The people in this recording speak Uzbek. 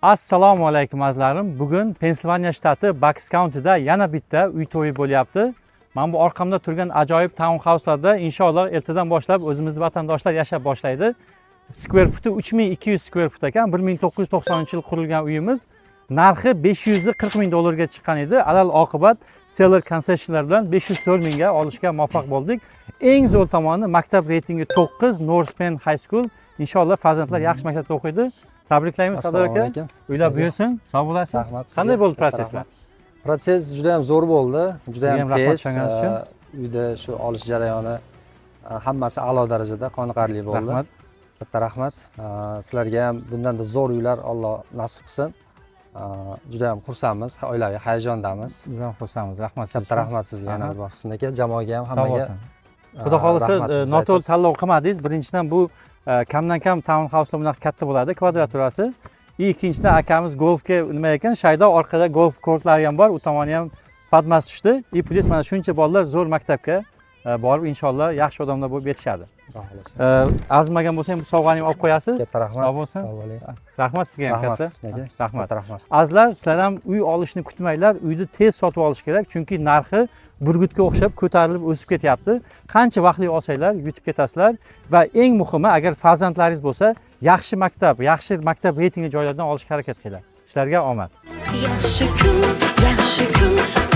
Assalomu alaykum azizlarim. Bugun Pensilvaniya shtati Bucks County'da yana bitta uy to'yi bo'lyapti. Mana bu orqamda turgan ajoyib townhouse'larda inshaalloh ertadan boshlab o'zimizning vatandoshlar yashab boshlaydi. Square footi 3200 square foot ekan. 1990-yil qurilgan uyimiz. Narxi $540,000 ga chiqqan edi. Alal oqibat seller concessionlar bilan 504 mingga olishga muvaffaq bo'ldik. Eng zo'r tomoni maktab reytingi 9 North Penn High School. Inshaalloh farzandlar yaxshi maktabda o'qiydi. Tabriklaymiz Sardor aka. Uylar buyursin. Sog' bo'lasiz. Qanday bo'ldi proseslar? Proses juda ham zo'r bo'ldi. Juda ham tez. uchun. Uyda shu olish jarayoni hammasi a'lo darajada qoniqarli bo'ldi. Rahmat. Katta rahmat. Sizlarga ham bundan da zo'r uylar Alloh nasib qilsin. Juda ham xursandmiz, oilaviy hayajondamiz. Biz ham xursandmiz. Rahmat sizga. Katta rahmat sizga yana bir bor Husn aka, jamoaga ham hammaga. Xudo xolisa noto'g'ri tanlov qilmadingiz. Birinchidan bu kamdan kam townhouse'lar bunaqa katta bo'ladi, kvadraturasi. Ikkinchidan akamiz golfga nima ekan, Shaydo orqada golf kortlari ham bor, u tomoni ham padmas tushdi. Plus mana shuncha bolalar zo'r maktabga borib inshaalloh yaxshi odamlar bo'lib yetishadi. Azmagan bo'lsang bu sovg'ani olib qo'yasiz. Katta rahmat. Sog' bo'lsin. Rahmat sizga ham katta. Rahmat. Rahmat. Azizlar, sizlar ham uy olishni kutmanglar, uyni tez sotib olish kerak, chunki narxi burgutga o'xshab ko'tarilib o'sib ketyapti. Qancha vaqtli olsanglar yutib ketasizlar va eng muhimi, agar farzandlaringiz bo'lsa, yaxshi maktab reytingli joylardan olishga harakat qilinglar. Ishlarga omad. Yaxshi kun